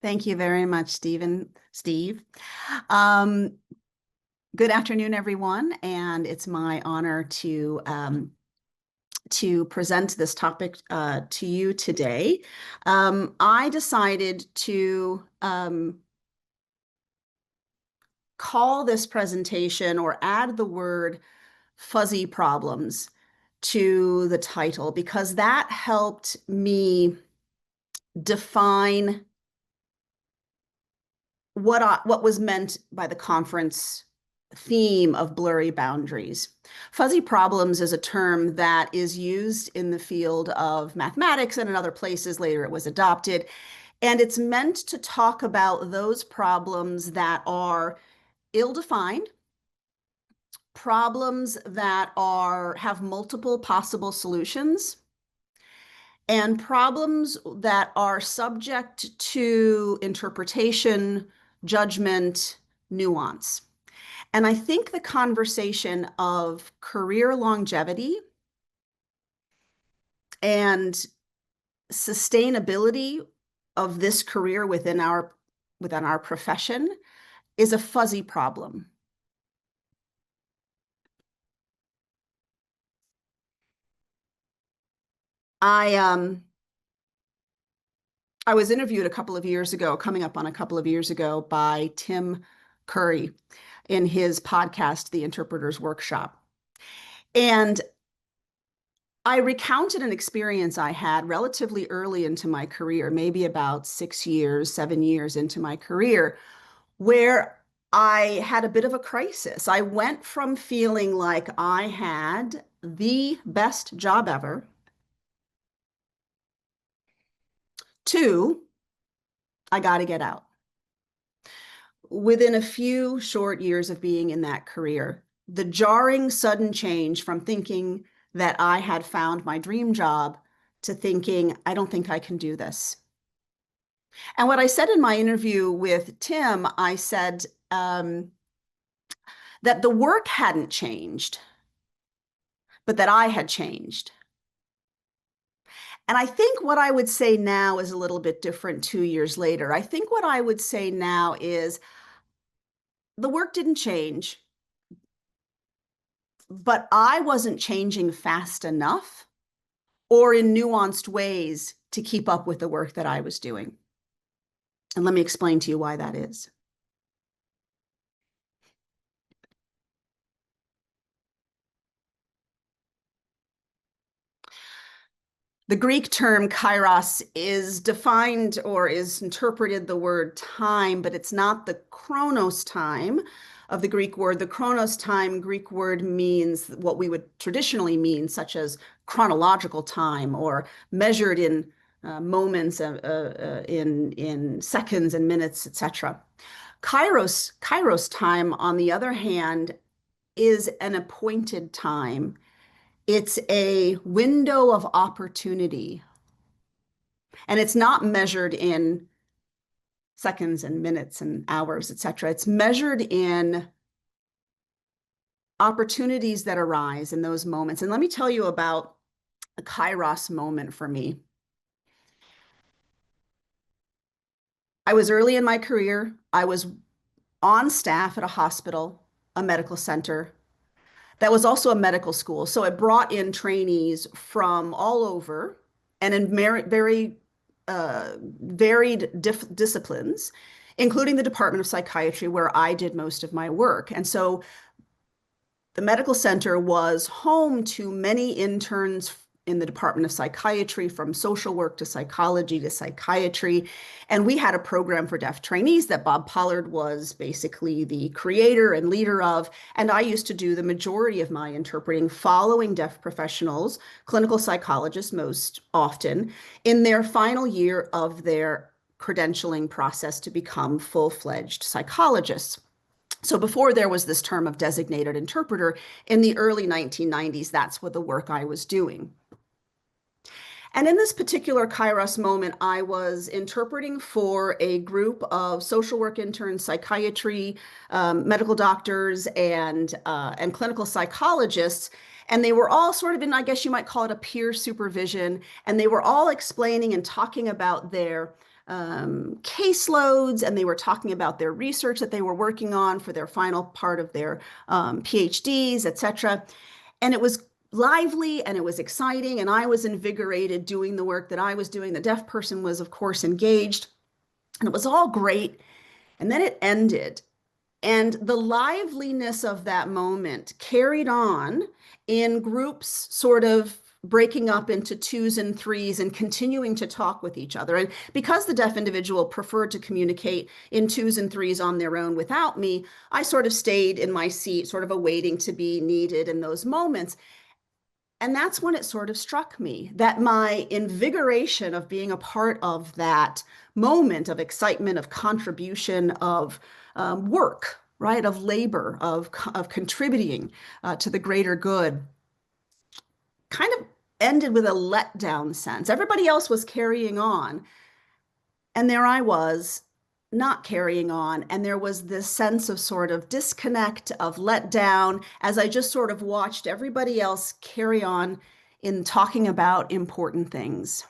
Thank you very much, Steve. Um, Good afternoon, everyone, and it's my honor to present this topic to you today. I decided to call this presentation or add the word fuzzy problems to the title because that helped me define what was meant by the conference theme of blurry boundaries. Fuzzy problems is a term that is used in the field of mathematics and in other places. Later it was adopted. And it's meant to talk about those problems that are ill-defined, problems that have multiple possible solutions, and problems that are subject to interpretation, judgment, nuance. And I think the conversation of career longevity and sustainability of this career within our profession is a fuzzy problem. I was interviewed coming up on a couple of years ago, by Tim Curry in his podcast, The Interpreter's Workshop. And I recounted an experience I had relatively early into my career, maybe about 7 years into my career, where I had a bit of a crisis. I went from feeling like I had the best job ever to, I got to get out. Within a few short years of being in that career, the jarring sudden change from thinking that I had found my dream job to thinking, I don't think I can do this. And what I said in my interview with Tim, I said that the work hadn't changed, but that I had changed. And I think what I would say now is a little bit different 2 years later. I think what I would say now is the work didn't change, but I wasn't changing fast enough or in nuanced ways to keep up with the work that I was doing. And let me explain to you why that is. The Greek term kairos is defined or is interpreted the word time, but it's not the chronos time of the Greek word. The chronos time Greek word means what we would traditionally mean, such as chronological time or measured in moments, in seconds and minutes, etc. Kairos time, on the other hand, is an appointed time. It's a window of opportunity, and it's not measured in seconds and minutes and hours, etc. It's measured in opportunities that arise in those moments. And let me tell you about a Kairos moment for me. I was early in my career. I was on staff at a hospital, a medical center, that was also a medical school. So it brought in trainees from all over and in very varied disciplines, including the Department of Psychiatry, where I did most of my work. And so the medical center was home to many interns in the Department of Psychiatry, from social work to psychology to psychiatry. And we had a program for deaf trainees that Bob Pollard was basically the creator and leader of. And I used to do the majority of my interpreting following deaf professionals, clinical psychologists most often, in their final year of their credentialing process to become full-fledged psychologists. So before there was this term of designated interpreter, in the early 1990s, that's what the work I was doing. And in this particular Kairos moment, I was interpreting for a group of social work interns, psychiatry, medical doctors, and clinical psychologists. And they were all sort of in, I guess you might call it a peer supervision. And they were all explaining and talking about their caseloads, and they were talking about their research that they were working on for their final part of their PhDs, etc. And it was lively and it was exciting, and I was invigorated doing the work that I was doing. The deaf person was, of course, engaged, and it was all great. And then it ended. And the liveliness of that moment carried on in groups, sort of breaking up into twos and threes and continuing to talk with each other. And because the deaf individual preferred to communicate in twos and threes on their own without me, I sort of stayed in my seat, sort of awaiting to be needed in those moments. And that's when it sort of struck me that my invigoration of being a part of that moment of excitement, of contribution, of work, right, of labor, of contributing to the greater good, kind of ended with a letdown sense. Everybody else was carrying on, and there I was not carrying on. And there was this sense of sort of disconnect, of letdown, as I just sort of watched everybody else carry on in talking about important things.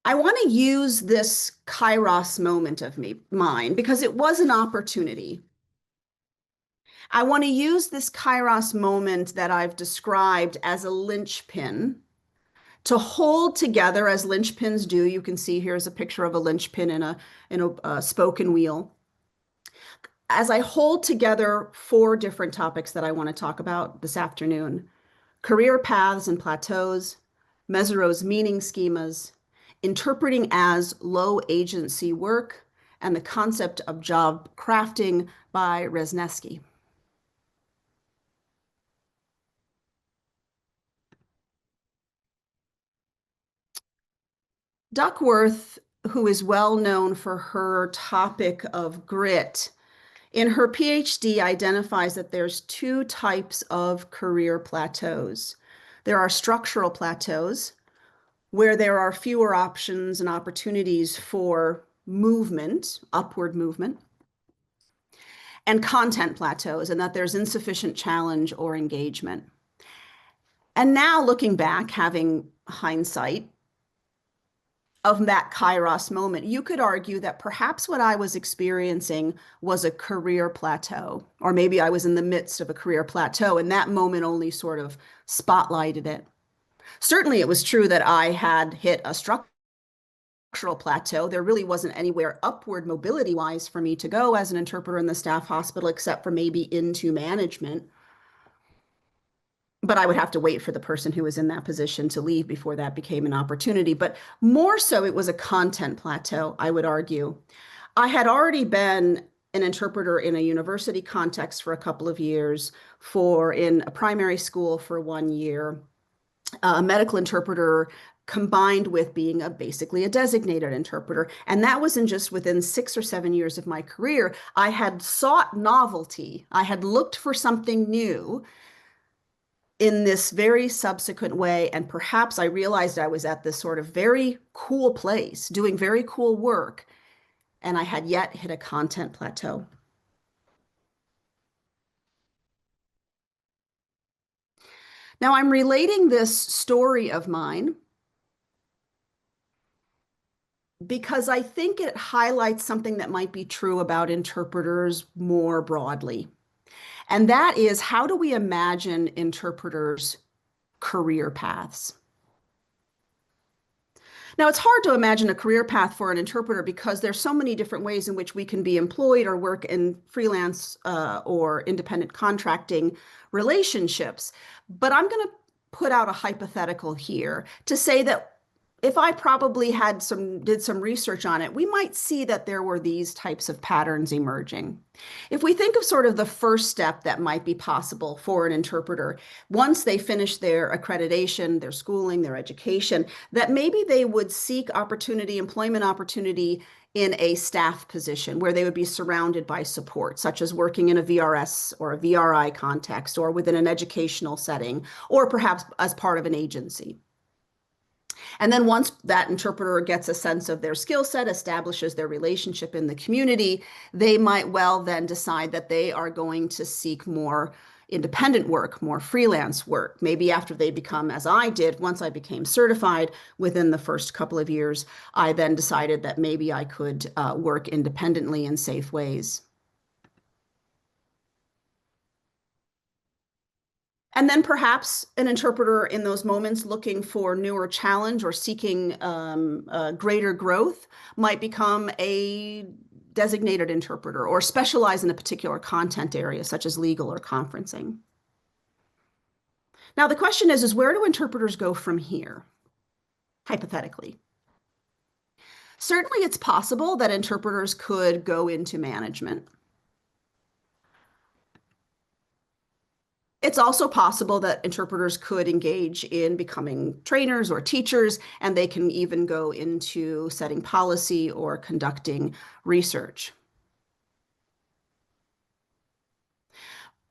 I want to use this Kairos moment of mine because it was an opportunity. I want to use this Kairos moment that I've described as a linchpin to hold together, as linchpins do. You can see here's a picture of a linchpin in a spoken wheel. As I hold together four different topics that I want to talk about this afternoon: career paths and plateaus, Mesereau's meaning schemas, interpreting as low agency work, and the concept of job crafting by Resnesky. Duckworth, who is well known for her topic of grit, in her PhD identifies that there's two types of career plateaus. There are structural plateaus, where there are fewer options and opportunities for movement, upward movement, and content plateaus, and that there's insufficient challenge or engagement. And now looking back, having hindsight of that Kairos moment, you could argue that perhaps what I was experiencing was a career plateau, or maybe I was in the midst of a career plateau, and that moment only sort of spotlighted it. Certainly, it was true that I had hit a structural plateau. There really wasn't anywhere upward mobility wise for me to go as an interpreter in the staff hospital, except for maybe into management. But I would have to wait for the person who was in that position to leave before that became an opportunity. But more so, it was a content plateau, I would argue. I had already been an interpreter in a university context for a couple of years, in a primary school for 1 year, a medical interpreter combined with being basically a designated interpreter. And that wasn't just within 6 or 7 years of my career. I had sought novelty. I had looked for something new in this very subsequent way. And perhaps I realized I was at this sort of very cool place, doing very cool work, and I had yet hit a content plateau. Now I'm relating this story of mine because I think it highlights something that might be true about interpreters more broadly. And that is, how do we imagine interpreters' career paths? Now, it's hard to imagine a career path for an interpreter because there's so many different ways in which we can be employed or work in freelance or independent contracting relationships. But I'm going to put out a hypothetical here to say that if I probably did some research on it, we might see that there were these types of patterns emerging. If we think of sort of the first step that might be possible for an interpreter, once they finish their accreditation, their schooling, their education, that maybe they would seek employment opportunity in a staff position where they would be surrounded by support, such as working in a VRS or a VRI context, or within an educational setting, or perhaps as part of an agency. And then once that interpreter gets a sense of their skill set, establishes their relationship in the community, they might well then decide that they are going to seek more independent work, more freelance work. Maybe after they become, as I did, once I became certified within the first couple of years, I then decided that maybe I could work independently in safe ways. And then perhaps an interpreter in those moments looking for newer challenge or seeking greater growth might become a designated interpreter or specialize in a particular content area, such as legal or conferencing. Now, the question is where do interpreters go from here, hypothetically? Certainly, it's possible that interpreters could go into management. It's also possible that interpreters could engage in becoming trainers or teachers, and they can even go into setting policy or conducting research.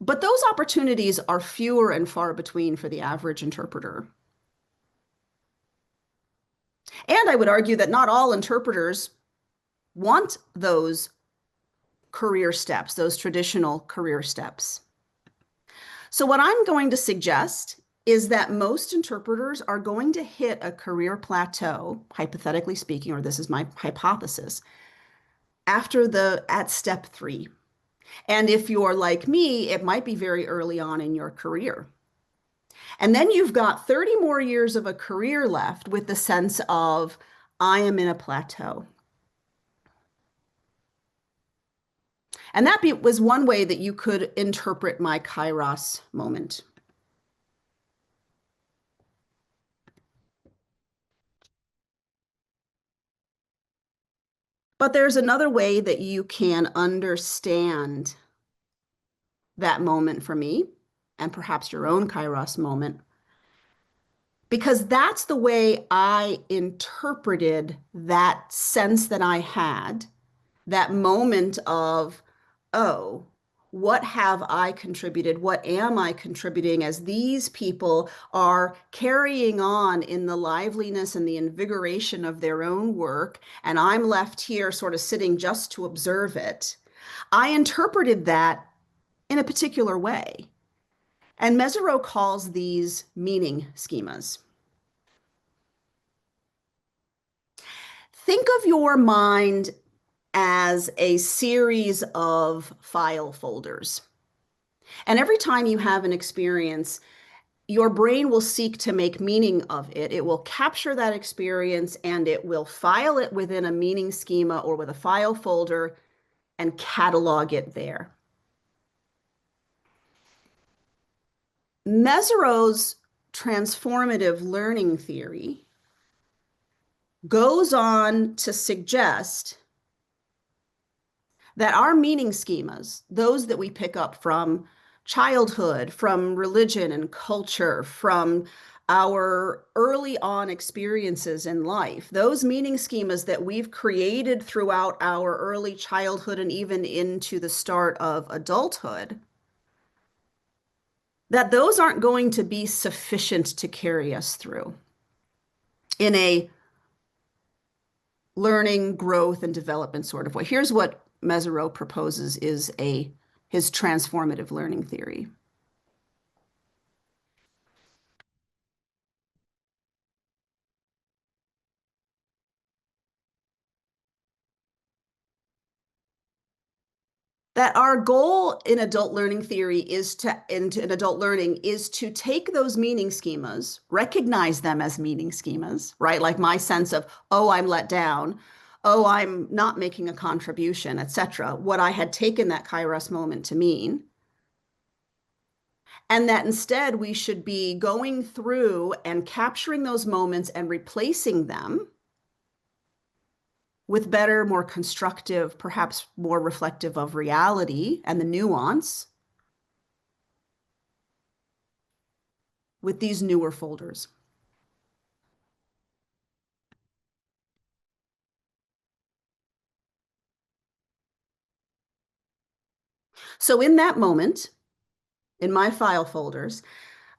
But those opportunities are fewer and far between for the average interpreter. And I would argue that not all interpreters want those career steps, those traditional career steps. So what I'm going to suggest is that most interpreters are going to hit a career plateau, hypothetically speaking, or this is my hypothesis, at step 3. And if you're like me, it might be very early on in your career. And then you've got 30 more years of a career left with the sense of, I am in a plateau. And that was one way that you could interpret my Kairos moment. But there's another way that you can understand that moment for me, and perhaps your own Kairos moment, because that's the way I interpreted that sense that I had, that moment of, oh, what have I contributed? What am I contributing as these people are carrying on in the liveliness and the invigoration of their own work, and I'm left here sort of sitting just to observe it? I interpreted that in a particular way. And Mezirow calls these meaning schemas. Think of your mind as a series of file folders. And every time you have an experience, your brain will seek to make meaning of it. It will capture that experience and it will file it within a meaning schema or with a file folder and catalog it there. Mezirow's transformative learning theory goes on to suggest that our meaning schemas, those that we pick up from childhood, from religion and culture, from our early on experiences in life, those meaning schemas that we've created throughout our early childhood and even into the start of adulthood, that those aren't going to be sufficient to carry us through in a learning, growth, and development sort of way. Here's what Mezirow proposes is his transformative learning theory. That our goal in adult learning theory in adult learning is to take those meaning schemas, recognize them as meaning schemas, right? Like my sense of, oh, I'm let down, oh, I'm not making a contribution, etc. What I had taken that Kairos moment to mean. And that instead we should be going through and capturing those moments and replacing them with better, more constructive, perhaps more reflective of reality and the nuance with these newer folders. So in that moment, in my file folders,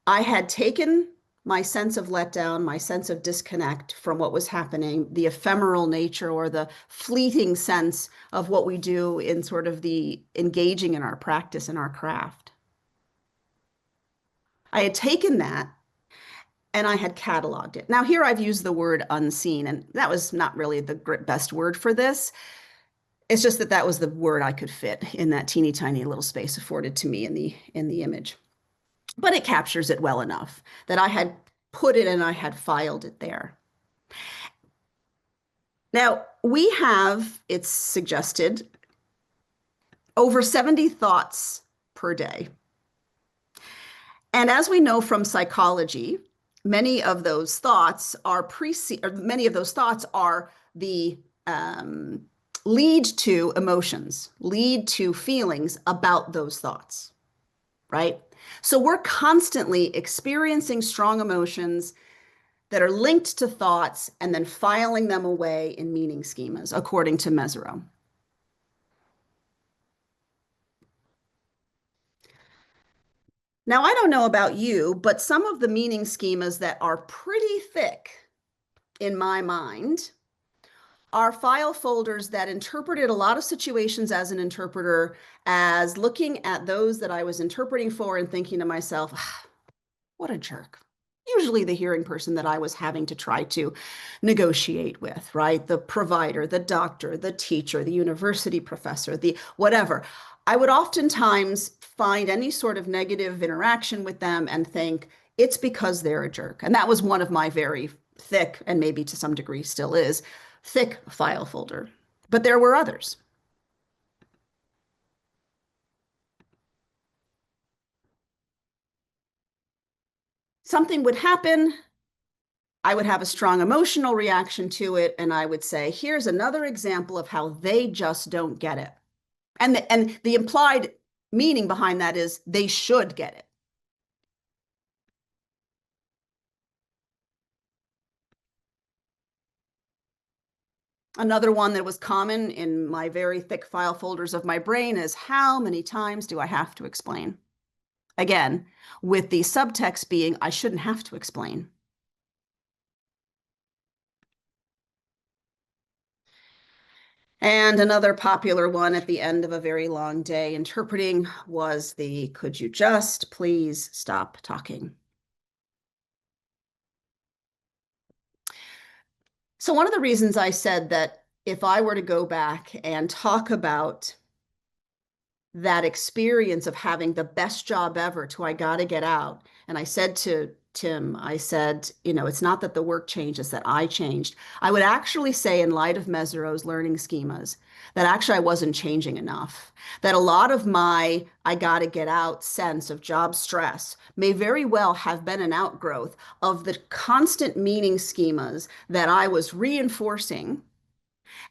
I had taken my sense of letdown, my sense of disconnect from what was happening, the ephemeral nature or the fleeting sense of what we do in sort of the engaging in our practice and our craft. I had taken that and I had cataloged it. Now, here I've used the word unseen, and that was not really the best word for this. It's just that that was the word I could fit in that teeny tiny little space afforded to me in the image. But it captures it well enough that I had put it and I had filed it there. Now, we have, it's suggested, over 70 thoughts per day. And as we know from psychology, many of those thoughts are many of those thoughts are the lead to emotions, lead to feelings about those thoughts, right? So we're constantly experiencing strong emotions that are linked to thoughts and then filing them away in meaning schemas, according to Mesereau. Now, I don't know about you, but some of the meaning schemas that are pretty thick in my mind are file folders that interpreted a lot of situations as an interpreter, as looking at those that I was interpreting for and thinking to myself, ah, what a jerk. Usually the hearing person that I was having to try to negotiate with, right? The provider, the doctor, the teacher, the university professor, the whatever. I would oftentimes find any sort of negative interaction with them and think it's because they're a jerk. And that was one of my very thick, and maybe to some degree still is, thick file folder. But there were others. Something would happen, I would have a strong emotional reaction to it, and I would say, here's another example of how they just don't get it. And the implied meaning behind that is they should get it. Another one that was common in my very thick file folders of my brain is how many times do I have to explain? Again, with the subtext being I shouldn't have to explain. And another popular one at the end of a very long day interpreting was the could you just please stop talking? So one of the reasons I said that if I were to go back and talk about that experience of having the best job ever to I got to get out. And I said to Tim, I said, you know, it's not that the work changed, it's that I changed. I would actually say, in light of Mesereau's learning schemas, that actually I wasn't changing enough. That a lot of my I got to get out sense of job stress may very well have been an outgrowth of the constant meaning schemas that I was reinforcing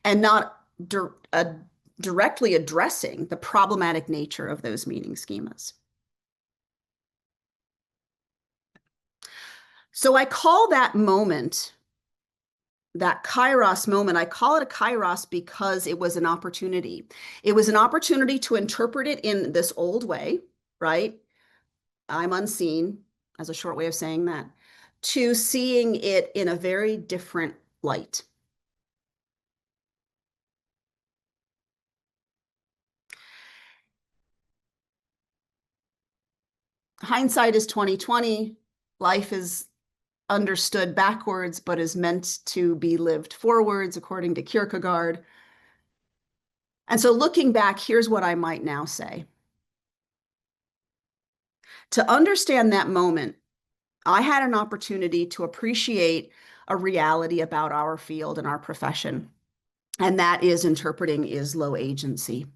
and not directly addressing the problematic nature of those meaning schemas. So I call that moment, that Kairos moment, I call it a Kairos because it was an opportunity. It was an opportunity to interpret it in this old way, right? I'm unseen, as a short way of saying that, to seeing it in a very different light. Hindsight is 2020. Life is understood backwards, but is meant to be lived forwards, according to Kierkegaard. And so looking back, here's what I might now say. To understand that moment, I had an opportunity to appreciate a reality about our field and our profession, and that is interpreting is low agency.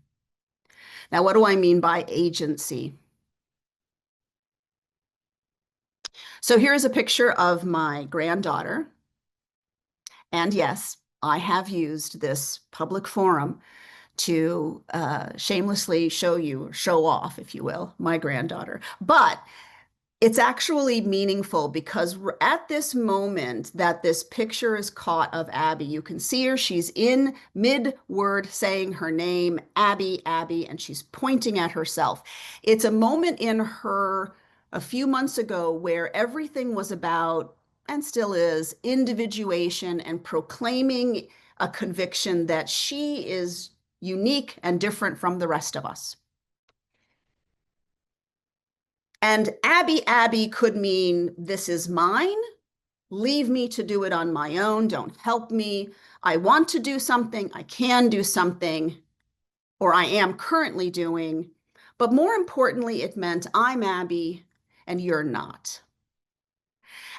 Now, what do I mean by agency? So here's a picture of my granddaughter. And yes, I have used this public forum to shamelessly show you, show off, if you will, my granddaughter. But it's actually meaningful because at this moment that this picture is caught of Abby, you can see her. She's in mid-word saying her name, Abby, Abby, and she's pointing at herself. It's a moment in her a few months ago where everything was about, and still is, individuation and proclaiming a conviction that she is unique and different from the rest of us. And Abby could mean this is mine. Leave me to do it on my own. Don't help me. I want to do something. I can do something, or I am currently doing. But more importantly, it meant I'm Abby and you're not.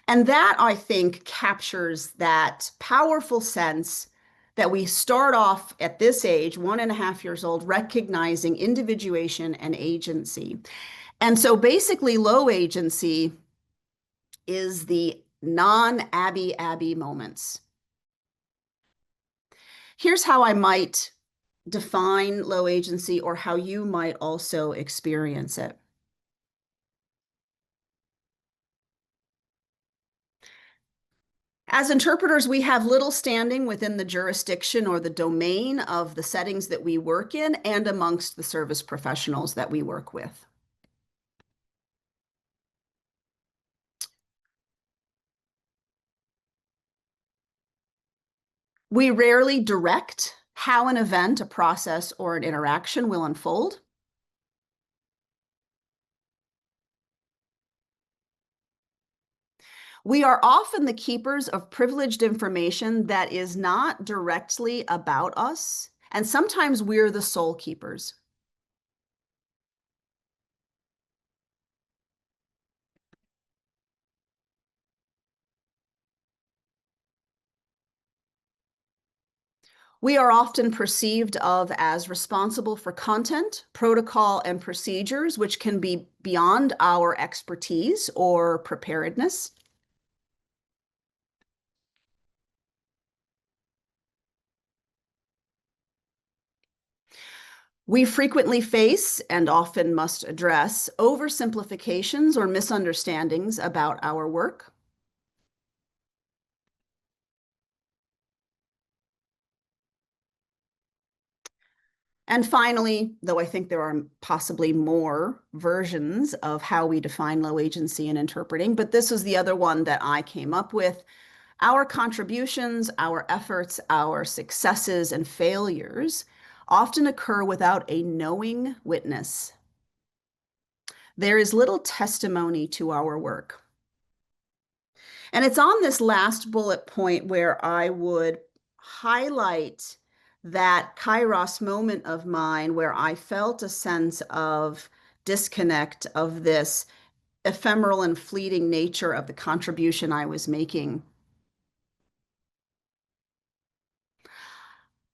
And that, I think, captures that powerful sense that we start off at this age, 1.5 years old, recognizing individuation and agency. And so basically, low agency is the non-Abby moments. Here's how I might define low agency or how you might also experience it. As interpreters, we have little standing within the jurisdiction or the domain of the settings that we work in and amongst the service professionals that we work with. We rarely direct how an event, a process, or an interaction will unfold. We are often the keepers of privileged information that is not directly about us, and sometimes we're the sole keepers. We are often perceived of as responsible for content, protocol, and procedures, which can be beyond our expertise or preparedness. We frequently face and often must address oversimplifications or misunderstandings about our work. And finally, though I think there are possibly more versions of how we define low agency in interpreting, but this is the other one that I came up with. Our contributions, our efforts, our successes and failures often occur without a knowing witness. There is little testimony to our work. And it's on this last bullet point where I would highlight that Kairos moment of mine where I felt a sense of disconnect, of this ephemeral and fleeting nature of the contribution I was making.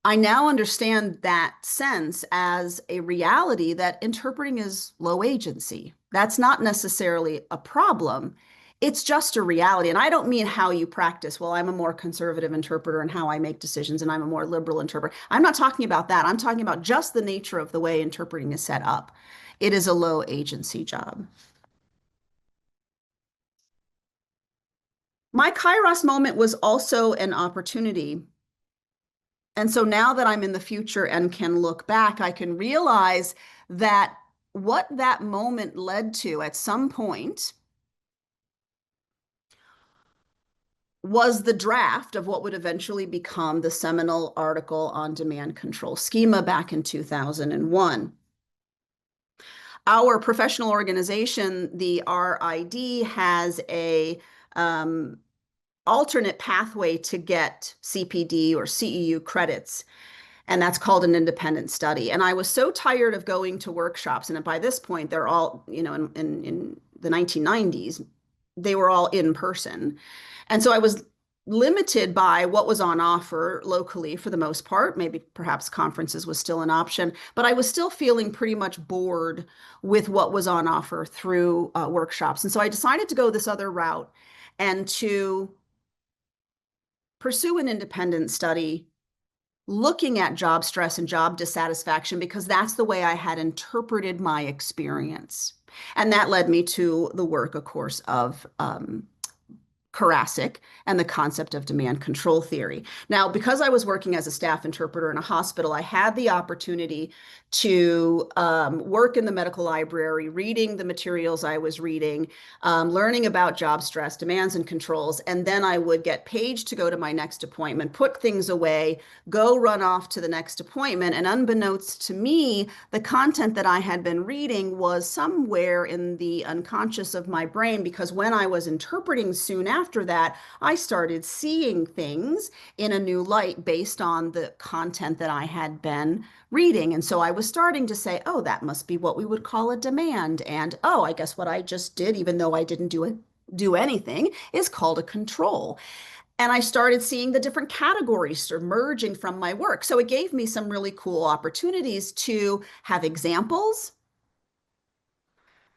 I now understand that sense as a reality that interpreting is low agency. That's not necessarily a problem. It's just a reality. And I don't mean how you practice. Well, I'm a more conservative interpreter and how I make decisions, and I'm a more liberal interpreter. I'm not talking about that. I'm talking about just the nature of the way interpreting is set up. It is a low agency job. My Kairos moment was also an opportunity. And so now that I'm in the future and can look back, I can realize that what that moment led to at some point was the draft of what would eventually become the seminal article on demand control schema back in 2001. Our professional organization, the RID, has a alternate pathway to get CPD or CEU credits. And that's called an independent study. And I was so tired of going to workshops. And by this point, they're all, in the 1990s, they were all in person. And so I was limited by what was on offer locally for the most part. Maybe perhaps conferences was still an option, but I was still feeling pretty much bored with what was on offer through workshops. And so I decided to go this other route and to pursue an independent study looking at job stress and job dissatisfaction because that's the way I had interpreted my experience. And that led me to the work, of course, of Karasik and the concept of demand control theory. Now, because I was working as a staff interpreter in a hospital, I had the opportunity to work in the medical library, reading the materials I was reading, learning about job stress, demands and controls, and then I would get paged to go to my next appointment, put things away, go run off to the next appointment, and unbeknownst to me, the content that I had been reading was somewhere in the unconscious of my brain because when I was interpreting soon after that, I started seeing things in a new light based on the content that I had been reading. And so I was starting to say, oh, that must be what we would call a demand. And oh, I guess what I just did, even though I didn't do anything, is called a control. And I started seeing the different categories emerging from my work. So it gave me some really cool opportunities to have examples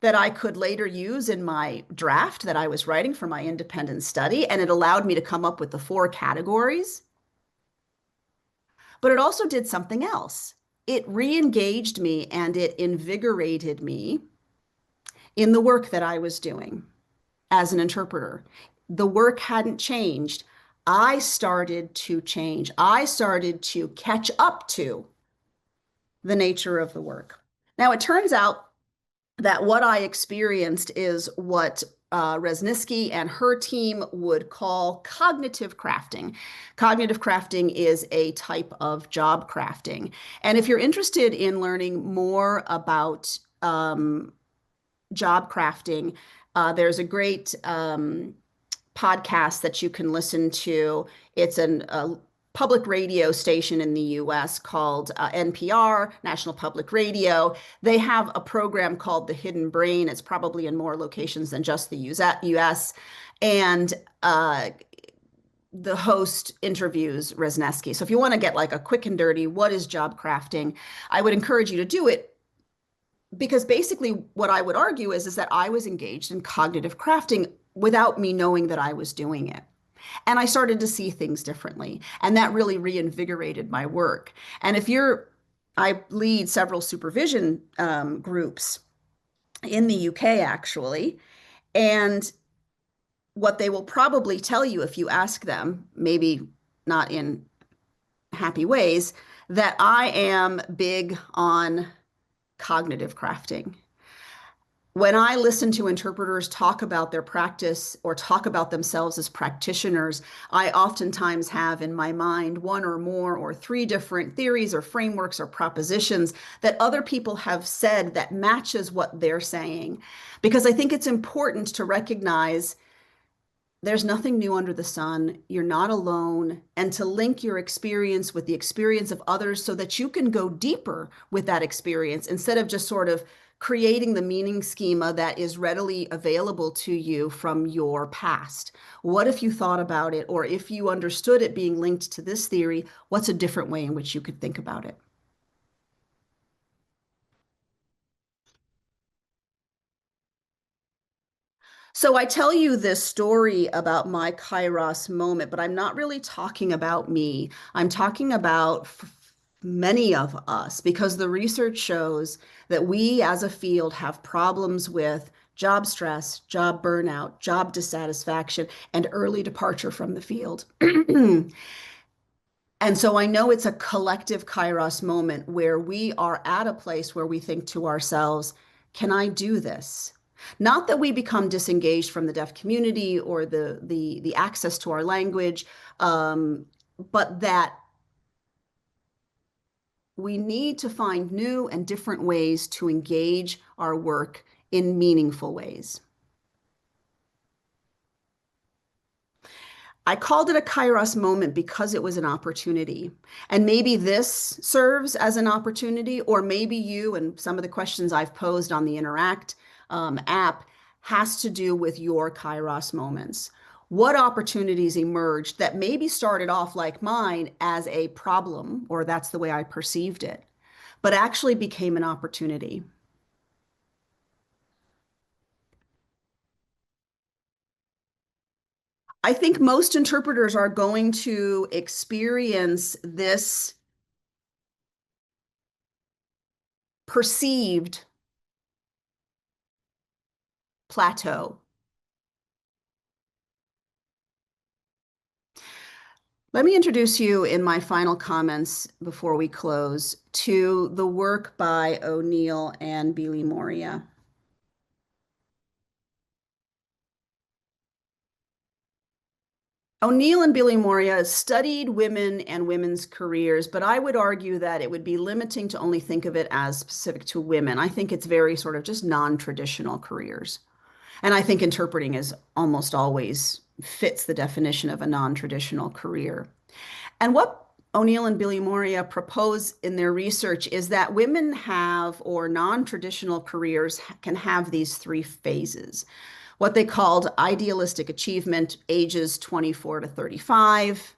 that I could later use in my draft that I was writing for my independent study. And it allowed me to come up with the four categories. But it also did something else. It re-engaged me and it invigorated me in the work that I was doing as an interpreter. The work hadn't changed. I started to change. I started to catch up to the nature of the work. Now, it turns out that what I experienced is what Resniski and her team would call cognitive crafting. Cognitive crafting is a type of job crafting. And if you're interested in learning more about job crafting, there's a great podcast that you can listen to. It's a public radio station in the US called NPR, National Public Radio. They have a program called The Hidden Brain. It's probably in more locations than just the US. And the host interviews Resnesky. So if you want to get like a quick and dirty, what is job crafting? I would encourage you to do it because basically what I would argue is that I was engaged in cognitive crafting without me knowing that I was doing it. And I started to see things differently. And that really reinvigorated my work. And I lead several supervision groups in the UK, actually. And what they will probably tell you if you ask them, maybe not in happy ways, that I am big on cognitive crafting. When I listen to interpreters talk about their practice or talk about themselves as practitioners, I oftentimes have in my mind one or more or three different theories or frameworks or propositions that other people have said that matches what they're saying. Because I think it's important to recognize there's nothing new under the sun. You're not alone. And to link your experience with the experience of others so that you can go deeper with that experience instead of just sort of creating the meaning schema that is readily available to you from your past. What if you thought about it, or if you understood it being linked to this theory, what's a different way in which you could think about it? So I tell you this story about my Kairos moment, but I'm not really talking about me. I'm talking about many of us because the research shows that we as a field have problems with job stress, job burnout, job dissatisfaction, and early departure from the field. And so I know it's a collective Kairos moment where we are at a place where we think to ourselves, can I do this? Not that we become disengaged from the deaf community or the access to our language, but that we need to find new and different ways to engage our work in meaningful ways. I called it a Kairos moment because it was an opportunity. And maybe this serves as an opportunity, or maybe you and some of the questions I've posed on the Interact app has to do with your Kairos moments. What opportunities emerged that maybe started off like mine as a problem, or that's the way I perceived it, but actually became an opportunity? I think most interpreters are going to experience this perceived plateau. Let me introduce you in my final comments before we close to the work by O'Neill and Billy Moria. O'Neill and Billy Moria studied women and women's careers, but I would argue that it would be limiting to only think of it as specific to women. I think it's very sort of just non-traditional careers. And I think interpreting is almost always fits the definition of a non-traditional career. And what O'Neill and Billy Moria propose in their research is that women have, or non-traditional careers can have these three phases. What they called idealistic achievement, ages 24 to 35,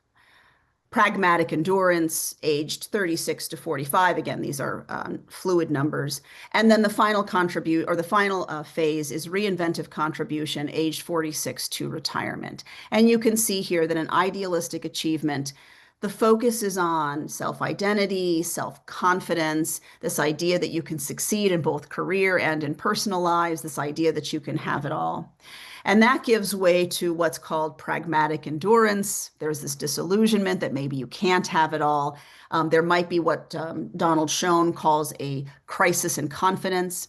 pragmatic endurance, aged 36 to 45. Again, these are fluid numbers. And then the final contribute or the final phase is reinventive contribution, aged 46 to retirement. And you can see here that an idealistic achievement, the focus is on self-identity, self-confidence, this idea that you can succeed in both career and in personal lives, this idea that you can have it all. And that gives way to what's called pragmatic endurance. There's this disillusionment that maybe you can't have it all. There might be what Donald Schoen calls a crisis in confidence.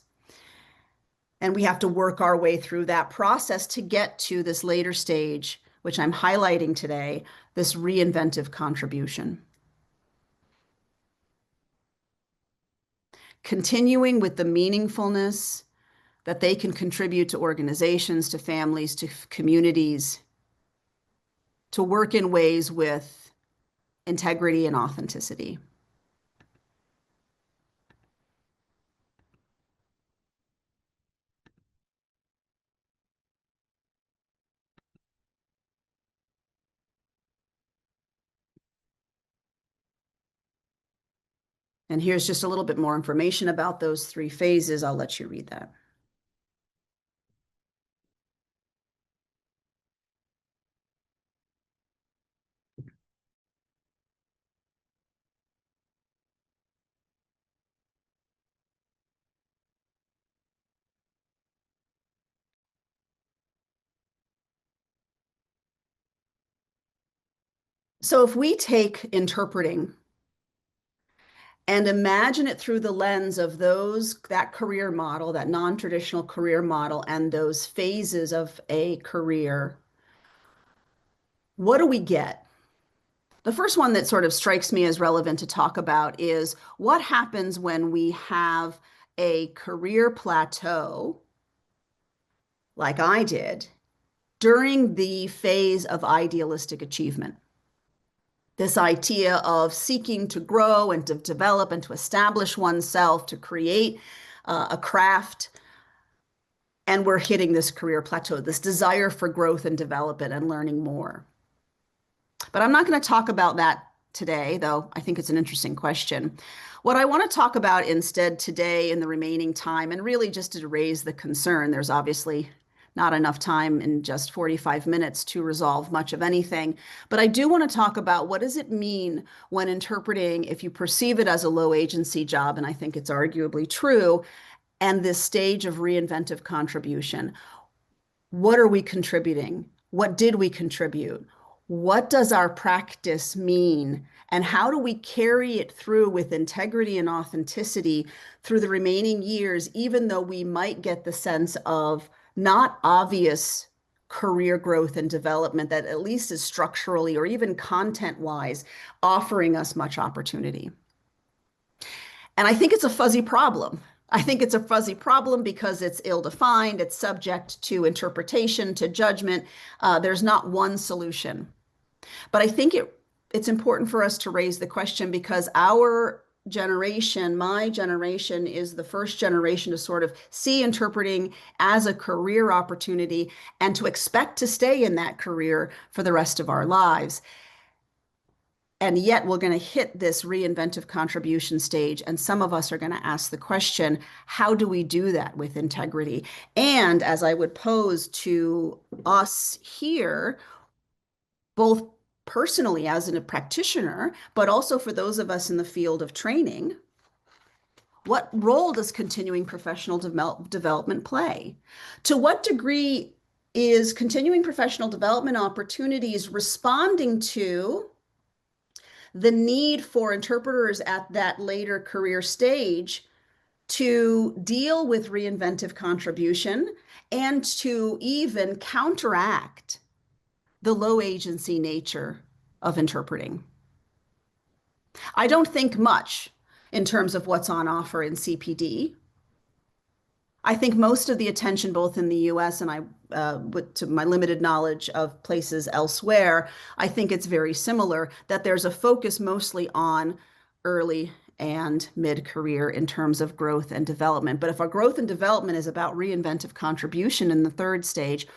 And we have to work our way through that process to get to this later stage, which I'm highlighting today, this reinventive contribution. Continuing with the meaningfulness that they can contribute to organizations, to families, to communities, to work in ways with integrity and authenticity. And here's just a little bit more information about those three phases. I'll let you read that. So if we take interpreting and imagine it through the lens of that career model, that non-traditional career model, and those phases of a career, what do we get? The first one that sort of strikes me as relevant to talk about is what happens when we have a career plateau, like I did, during the phase of idealistic achievement. This idea of seeking to grow and to develop and to establish oneself, to create a craft. And we're hitting this career plateau, this desire for growth and development and learning more. But I'm not going to talk about that today, though I think it's an interesting question. What I want to talk about instead today in the remaining time, and really just to raise the concern, there's obviously not enough time in just 45 minutes to resolve much of anything. But I do want to talk about what does it mean when interpreting, if you perceive it as a low agency job, and I think it's arguably true, and this stage of reinventive contribution. What are we contributing? What did we contribute? What does our practice mean? And how do we carry it through with integrity and authenticity through the remaining years, even though we might get the sense of not obvious career growth and development that at least is structurally or even content-wise offering us much opportunity? And I think it's a fuzzy problem. I think it's a fuzzy problem because it's ill-defined, it's subject to interpretation, to judgment. There's not one solution. But I think it's important for us to raise the question because our generation, my generation, is the first generation to sort of see interpreting as a career opportunity and to expect to stay in that career for the rest of our lives. And yet we're going to hit this reinventive contribution stage. And some of us are going to ask the question, how do we do that with integrity? And as I would pose to us here, both personally as a practitioner, but also for those of us in the field of training, what role does continuing professional development play? To what degree is continuing professional development opportunities responding to the need for interpreters at that later career stage to deal with reinventive contribution and to even counteract the low agency nature of interpreting. I don't think much in terms of what's on offer in CPD. I think most of the attention, both in the US and to my limited knowledge of places elsewhere, I think it's very similar that there's a focus mostly on early and mid-career in terms of growth and development. But if our growth and development is about reinventive contribution in the third stage,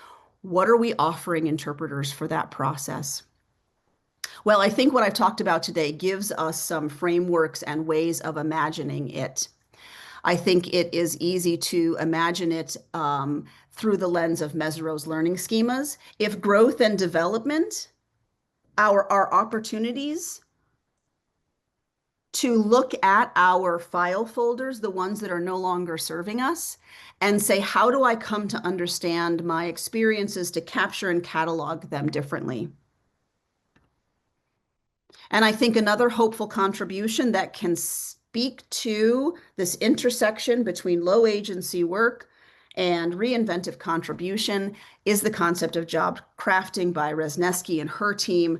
what are we offering interpreters for that process? Well, I think what I've talked about today gives us some frameworks and ways of imagining it. I think it is easy to imagine it through the lens of Mesereau's learning schemas. If growth and development our opportunities to look at our file folders, the ones that are no longer serving us, and say, how do I come to understand my experiences to capture and catalog them differently? And I think another hopeful contribution that can speak to this intersection between low agency work and reinventive contribution is the concept of job crafting by Resnesky and her team.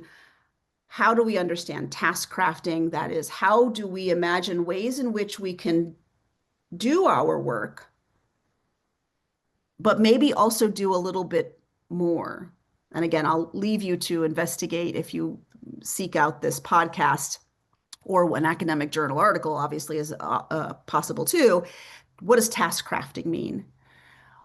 How do we understand task crafting? That is, how do we imagine ways in which we can do our work, but maybe also do a little bit more? And again, I'll leave you to investigate if you seek out this podcast or an academic journal article, obviously, is possible too. What does task crafting mean?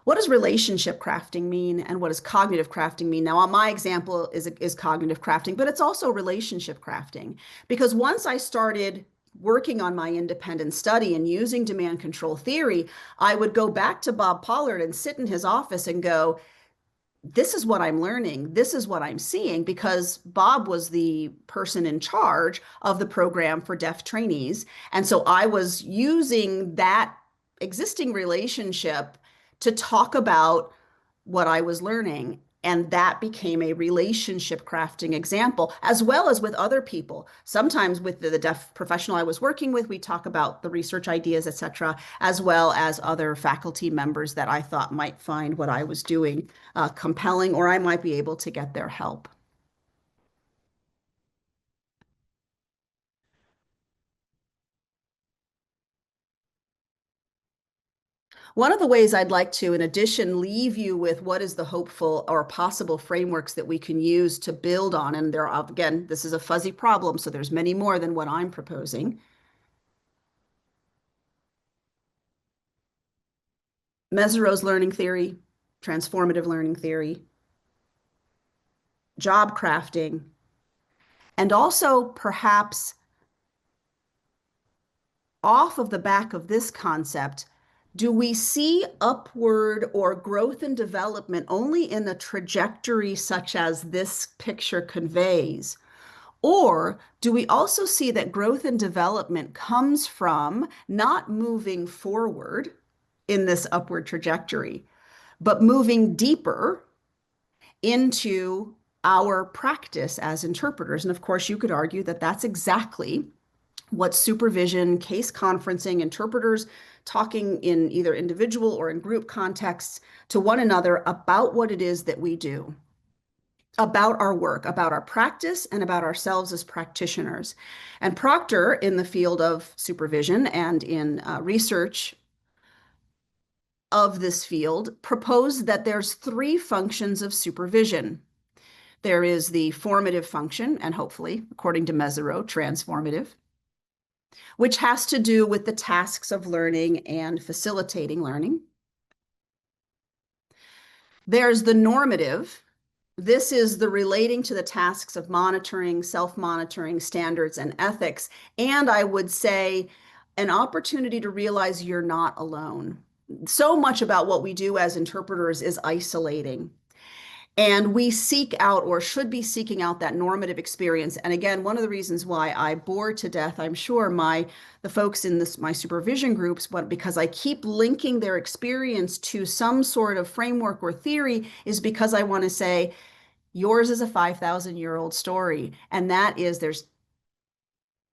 What does relationship crafting mean? And what does cognitive crafting mean? Now, my example is cognitive crafting, but it's also relationship crafting. Because once I started working on my independent study and using demand control theory, I would go back to Bob Pollard and sit in his office and go, this is what I'm learning. This is what I'm seeing, because Bob was the person in charge of the program for deaf trainees. And so I was using that existing relationship to talk about what I was learning. And that became a relationship crafting example, as well as with other people. Sometimes with the deaf professional I was working with, we talk about the research ideas, et cetera, as well as other faculty members that I thought might find what I was doing compelling, or I might be able to get their help. One of the ways I'd like to, in addition, leave you with what is the hopeful or possible frameworks that we can use to build on. And there are, again, this is a fuzzy problem, so there's many more than what I'm proposing. Mesereau's learning theory, transformative learning theory, job crafting, and also perhaps off of the back of this concept, do we see upward or growth and development only in a trajectory such as this picture conveys? Or do we also see that growth and development comes from not moving forward in this upward trajectory, but moving deeper into our practice as interpreters? And of course, you could argue that that's exactly what supervision, case conferencing, interpreters talking in either individual or in group contexts to one another about what it is that we do, about our work, about our practice, and about ourselves as practitioners. And Proctor, in the field of supervision and in research of this field, proposed that there's three functions of supervision. There is the formative function, and hopefully, according to Mesereau, transformative, which has to do with the tasks of learning and facilitating learning. There's the normative. This is the relating to the tasks of monitoring, self-monitoring, standards, and ethics. And I would say an opportunity to realize you're not alone. So much about what we do as interpreters is isolating. And we seek out, or should be seeking out, that normative experience. And again, one of the reasons why I bore to death, I'm sure, the folks in my supervision groups, because I keep linking their experience to some sort of framework or theory, is because I want to say, yours is a 5,000-year-old story. And that is, there's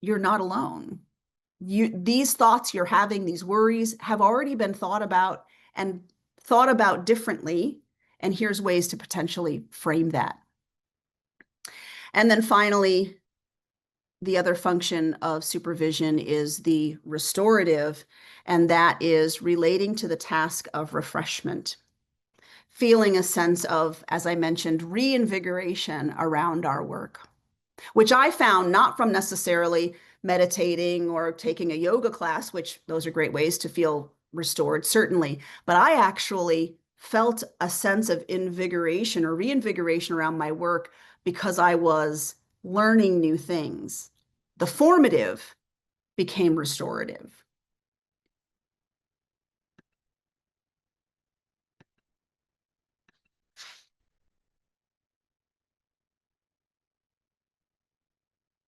you're not alone. These thoughts you're having, these worries have already been and thought about differently. And here's ways to potentially frame that. And then finally, the other function of supervision is the restorative, and that is relating to the task of refreshment, feeling a sense of, as I mentioned, reinvigoration around our work, which I found not from necessarily meditating or taking a yoga class, which those are great ways to feel restored, certainly, but I actually felt a sense of invigoration or reinvigoration around my work because I was learning new things. The formative became restorative.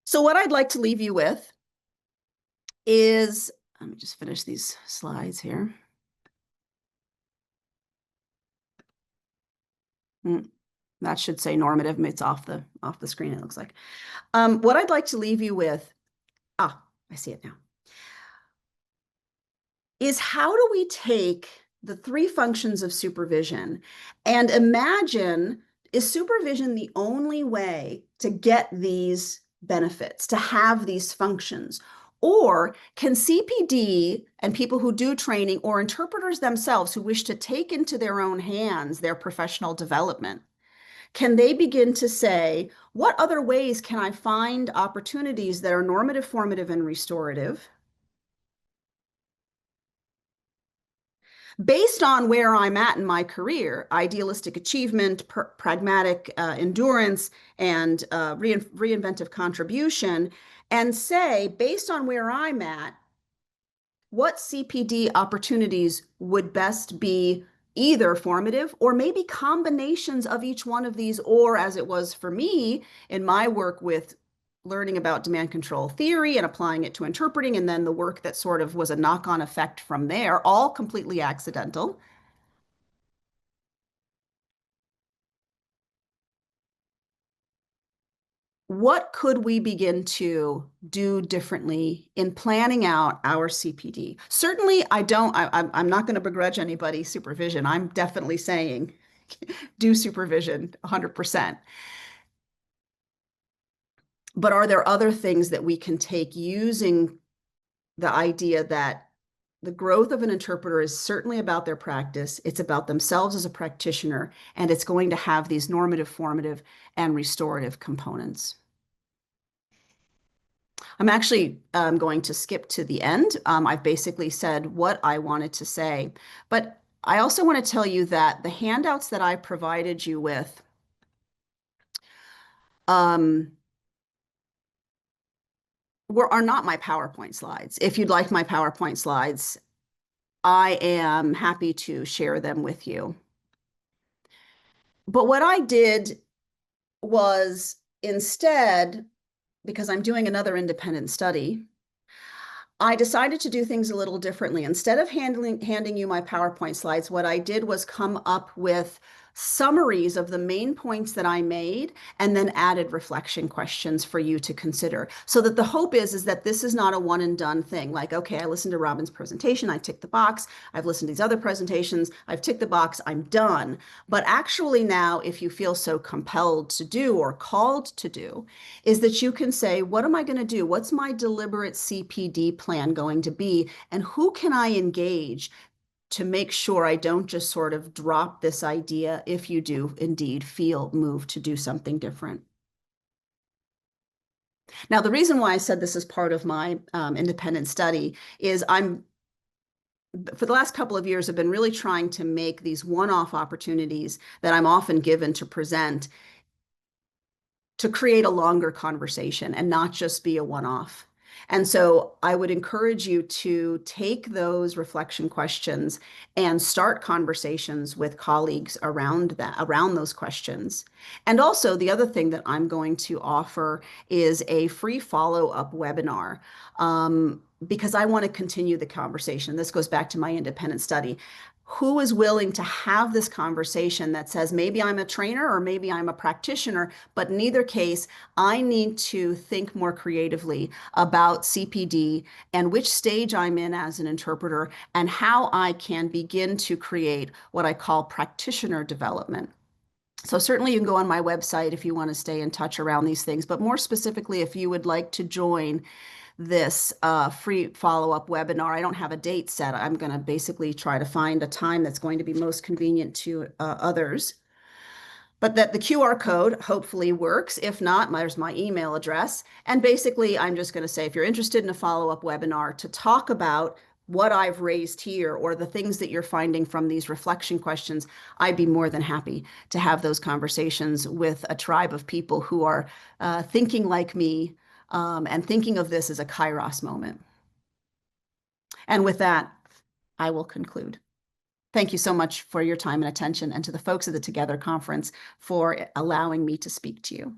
So, what I'd like to leave you with is, let me just finish these slides here. That should say normative. It's off the screen, it looks like. What I'd like to leave you with, I see it now, is how do we take the three functions of supervision and imagine, is supervision the only way to get these benefits, to have these functions? Or can CPD and people who do training or interpreters themselves who wish to take into their own hands their professional development, can they begin to say, what other ways can I find opportunities that are normative, formative, and restorative based on where I'm at in my career, idealistic achievement, pragmatic endurance, and reinventive contribution, and say, based on where I'm at, what CPD opportunities would best be either formative or maybe combinations of each one of these, or as it was for me in my work with learning about demand control theory and applying it to interpreting, and then the work that sort of was a knock-on effect from there, all completely accidental. What could we begin to do differently in planning out our CPD? Certainly, I'm not going to begrudge anybody supervision. I'm definitely saying do supervision 100%. But are there other things that we can take using the idea that the growth of an interpreter is certainly about their practice, it's about themselves as a practitioner, and it's going to have these normative, formative, and restorative components. I'm actually going to skip to the end. I've basically said what I wanted to say, but I also want to tell you that the handouts that I provided you with are not my PowerPoint slides. If you'd like my PowerPoint slides, I am happy to share them with you. But what I did was instead, because I'm doing another independent study, I decided to do things a little differently. Instead of handing you my PowerPoint slides, what I did was come up with summaries of the main points that I made and then added reflection questions for you to consider. So that the hope is that this is not a one and done thing. Like, okay, I listened to Robin's presentation, I ticked the box. I've listened to these other presentations, I've ticked the box, I'm done. But actually now, if you feel so compelled to do or called to do, is that you can say, what am I going to do? What's my deliberate CPD plan going to be? And who can I engage to make sure I don't just sort of drop this idea if you do indeed feel moved to do something different? Now, the reason why I said this is part of my independent study is for the last couple of years, I've been really trying to make these one-off opportunities that I'm often given to present to create a longer conversation and not just be a one-off. And so I would encourage you to take those reflection questions and start conversations with colleagues around those questions. And also the other thing that I'm going to offer is a free follow-up webinar. because I want to continue the conversation. This goes back to my independent study. Who is willing to have this conversation that says, maybe I'm a trainer or maybe I'm a practitioner, but in either case, I need to think more creatively about CPD and which stage I'm in as an interpreter and how I can begin to create what I call practitioner development. So certainly you can go on my website if you want to stay in touch around these things, but more specifically, if you would like to join this free follow-up webinar. I don't have a date set. I'm going to basically try to find a time that's going to be most convenient to others. But that the QR code hopefully works. If not, there's my email address. And basically, I'm just going to say, if you're interested in a follow-up webinar to talk about what I've raised here or the things that you're finding from these reflection questions, I'd be more than happy to have those conversations with a tribe of people who are thinking like me, and thinking of this as a Kairos moment. And with that, I will conclude. Thank you so much for your time and attention, and to the folks at the Together Conference for allowing me to speak to you.